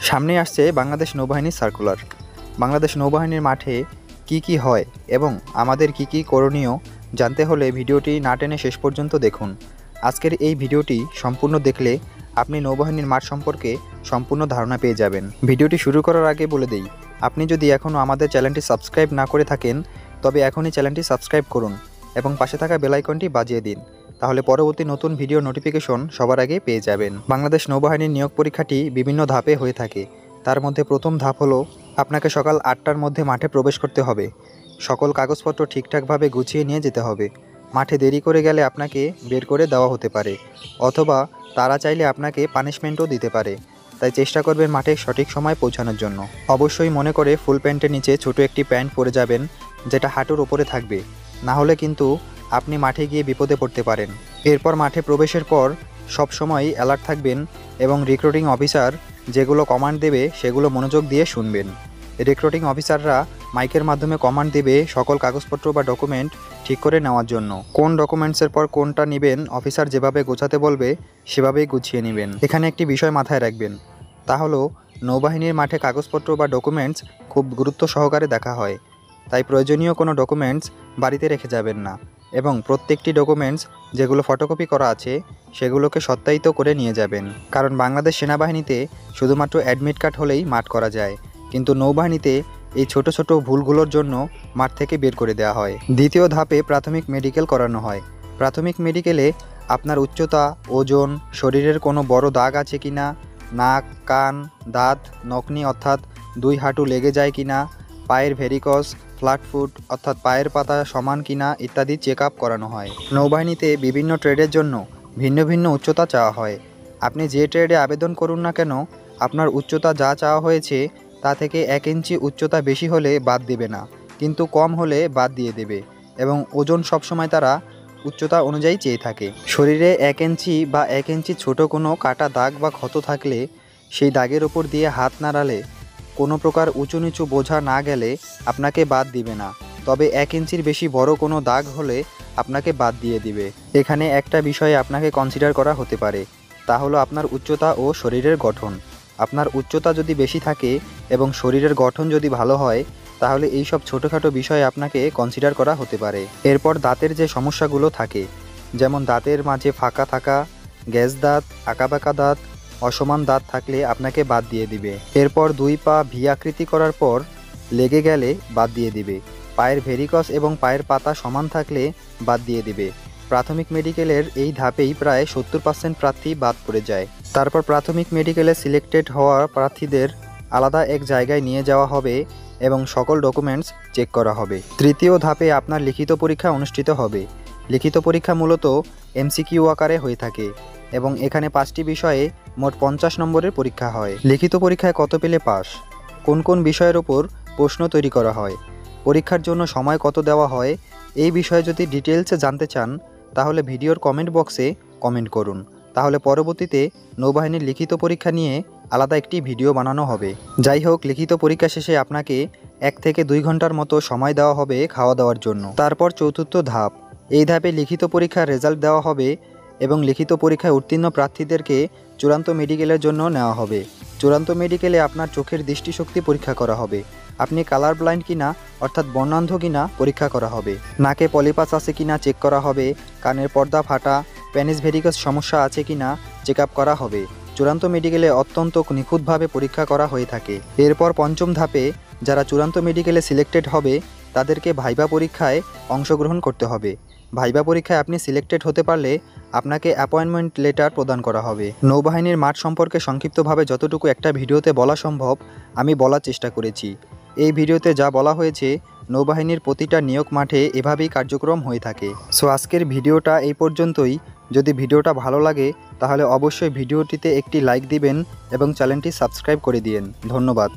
সামনে আসছে বাংলাদেশ নৌবাহিনীর সার্কুলার। বাংলাদেশ নৌবাহিনীর মাঠে কি হয় এবং আমাদের কি করণীয় জানতে হলে ভিডিওটি না টেনে শেষ পর্যন্ত দেখুন। আজকের এই ভিডিওটি সম্পূর্ণ দেখলে আপনি নৌবাহিনীর মাঠ সম্পর্কে সম্পূর্ণ ধারণা পেয়ে যাবেন। ভিডিওটি শুরু করার আগে বলে দেই, আপনি যদি এখনও আমাদের চ্যানেলটি সাবস্ক্রাইব না করে থাকেন তবে এখনই চ্যানেলটি সাবস্ক্রাইব করুন এবং পাশে থাকা বেল আইকনটি বাজিয়ে দিন, তাহলে পরবর্তী নতুন ভিডিও নোটিফিকেশন সবার আগে পেয়ে যাবেন। বাংলাদেশ নৌবাহিনীর নিয়োগ পরীক্ষাটি বিভিন্ন ধাপে হয়ে থাকে। তার মধ্যে প্রথম ধাপ হলো আপনাকে সকাল 8টার মধ্যে মাঠে প্রবেশ করতে হবে। সকল কাগজপত্র ঠিকঠাকভাবে গুছিয়ে নিয়ে যেতে হবে। মাঠে দেরি করে গেলে আপনাকে বের করে দেওয়া হতে পারে, অথবা তারা চাইলে আপনাকে পানিশমেন্টও দিতে পারে। তাই চেষ্টা করবেন মাঠে সঠিক সময় পৌঁছানোর জন্য। অবশ্যই মনে করে ফুল প্যান্টের নিচে ছোট একটি প্যান্ট পরে যাবেন, যেটা হাঁটুর ওপরে থাকবে, না হলে কিন্তু আপনি মাঠে গিয়ে বিপদে পড়তে পারেন। এরপর মাঠে প্রবেশের পর সবসময় অ্যালার্ট থাকবেন এবং রিক্রুটিং অফিসার যেগুলো কমান্ড দেবে সেগুলো মনোযোগ দিয়ে শুনবেন। রিক্রুটিং অফিসাররা মাইকের মাধ্যমে কমান্ড দেবে সকল কাগজপত্র বা ডকুমেন্ট ঠিক করে নেওয়ার জন্য। কোন ডকুমেন্টসের পর কোনটা নেবেন অফিসার যেভাবে গোছাতে বলবে সেভাবেই গুছিয়ে নেবেন। এখানে একটি বিষয় মাথায় রাখবেন, তা হলো নৌবাহিনীর মাঠে কাগজপত্র বা ডকুমেন্টস খুব গুরুত্ব সহকারে দেখা হয়। তাই প্রয়োজনীয় কোনো ডকুমেন্টস বাড়িতে রেখে যাবেন না এবং প্রত্যেকটি ডকুমেন্টস যেগুলো ফটোকপি করা আছে সেগুলোকে সত্যায়িত করে নিয়ে যাবেন। কারণ বাংলাদেশ সেনাবাহিনীতে শুধুমাত্র অ্যাডমিট কার্ড হলেই মাঠ করা যায়, কিন্তু নৌবাহিনীতে এই ছোট ছোট ভুলগুলোর জন্য মাঠ থেকে বের করে দেওয়া হয়। দ্বিতীয় ধাপে প্রাথমিক মেডিকেল করানো হয়। প্রাথমিক মেডিকেলে আপনার উচ্চতা, ওজন, শরীরের কোনো বড় দাগ আছে কিনা, নাক, কান, দাঁত, নখনি অর্থাৎ 2 হাঁটু লেগে যায় কিনা, পায়ের ভেরিকস, ফ্ল্যাট ফুট অর্থাৎ পায়ের পাতা সমান কিনা ইত্যাদি চেক আপ করানো হয়। নৌবাহিনীতে বিভিন্ন ট্রেডের জন্য ভিন্ন ভিন্ন উচ্চতা চাওয়া হয়। আপনি যে ট্রেডে আবেদন করুন না কেন, আপনার উচ্চতা যা চাওয়া হয়েছে তা থেকে 1 ইঞ্চি উচ্চতা বেশি হলে বাদ দেবে না, কিন্তু কম হলে বাদ দিয়ে দেবে। এবং ওজন সবসময় তারা উচ্চতা অনুযায়ী চেয়ে থাকে। শরীরে 1 ইঞ্চি বা 1 ইঞ্চি ছোট কোনো কাটা দাগ বা ক্ষত থাকলে সেই দাগের ওপর দিয়ে হাত নাড়ালে কোনো প্রকার উঁচু নিচু বোঝা না গেলে আপনাকে বাদ দিবে না, তবে 1 ইঞ্চির বেশি বড় কোনো দাগ হলে আপনাকে বাদ দিয়ে দিবে। এখানে একটা বিষয়ে আপনাকে কনসিডার করা হতে পারে, তা হলো আপনার উচ্চতা ও শরীরের গঠন। আপনার উচ্চতা যদি বেশি থাকে এবং শরীরের গঠন যদি ভালো হয় তাহলে এই সব ছোটোখাটো বিষয়ে আপনাকে কনসিডার করা হতে পারে। এরপর দাঁতের যে সমস্যাগুলো থাকে, যেমন দাঁতের মাঝে ফাঁকা থাকা, গ্যাস দাঁত, আঁকাবাঁকা দাঁত, অসমান দাঁত থাকলে আপনাকে বাদ দিয়ে দিবে। এরপর 2 পা ভি আকৃতি করার পর লেগে গেলে বাদ দিয়ে দিবে। পায়ের ভেরিকস এবং পায়ের পাতা সমান থাকলে বাদ দিয়ে দিবে। প্রাথমিক মেডিকেলের এই ধাপেই প্রায় 70% প্রার্থী বাদ পড়ে যায়। তারপর প্রাথমিক মেডিকেলে সিলেক্টেড হওয়া প্রার্থীদের আলাদা এক জায়গায় নিয়ে যাওয়া হবে এবং সকল ডকুমেন্টস চেক করা হবে। তৃতীয় ধাপে আপনার লিখিত পরীক্ষা অনুষ্ঠিত হবে। লিখিত পরীক্ষা মূলত MCQ আকারে হয়ে থাকে এবং এখানে 5টি বিষয়ে মোট 50 নম্বরের পরীক্ষা হয়। লিখিত পরীক্ষায় কত পেলে পাস, কোন কোন বিষয়ের ওপর প্রশ্ন তৈরি করা হয়, পরীক্ষার জন্য সময় কত দেওয়া হয়, এই বিষয়ে যদি ডিটেলসে জানতে চান তাহলে ভিডিওর কমেন্ট বক্সে কমেন্ট করুন, তাহলে পরবর্তীতে নৌবাহিনীর লিখিত পরীক্ষা নিয়ে আলাদা একটি ভিডিও বানানো হবে। যাই হোক, লিখিত পরীক্ষা শেষে আপনাকে 1 থেকে 2 ঘন্টার মতো সময় দেওয়া হবে খাওয়া দাওয়ার জন্য। তারপর চতুর্থ ধাপ, এই ধাপে লিখিত পরীক্ষার রেজাল্ট দেওয়া হবে এবং লিখিত পরীক্ষায় উত্তীর্ণ প্রার্থীদেরকে চূড়ান্ত মেডিকেলের জন্য নেওয়া হবে। চূড়ান্ত মেডিকেলে আপনার চোখের দৃষ্টিশক্তি পরীক্ষা করা হবে। আপনি কালার ব্লাইন্ড কিনা অর্থাৎ বর্ণান্ধ কিনা পরীক্ষা করা হবে। নাকে পলিপাস আছে কিনা চেক করা হবে। কানের পর্দা ফাটা, প্যানিস ভেরিকস সমস্যা আছে কিনা চেক আপ করা হবে। চূড়ান্ত মেডিকেলে অত্যন্ত নিখুঁতভাবে পরীক্ষা করা হয়ে থাকে। এরপর পঞ্চম ধাপে যারা চূড়ান্ত মেডিকেলে সিলেক্টেড হবে তাদেরকে ভাইবা পরীক্ষায় অংশগ্রহণ করতে হবে। ভাইবা পরীক্ষায় আপনি সিলেক্টেড হতে পারলে আপনাকে অ্যাপয়েন্টমেন্ট লেটার প্রদান করা হবে। নৌবাহিনীর মাঠ সম্পর্কে সংক্ষিপ্তভাবে যতটুকু একটা ভিডিওতে বলা সম্ভব আমি বলার চেষ্টা করেছি। এই ভিডিওতে যা বলা হয়েছে নৌবাহিনীর প্রতিটা নিয়োগ মাঠে এভাবেই কার্যক্রম হয়ে থাকে। সো আজকের ভিডিওটা এই পর্যন্তই। যদি ভিডিওটা ভালো লাগে তাহলে অবশ্যই ভিডিওটিতে একটি লাইক দিবেন এবং চ্যানেলটি সাবস্ক্রাইব করে দিন। ধন্যবাদ।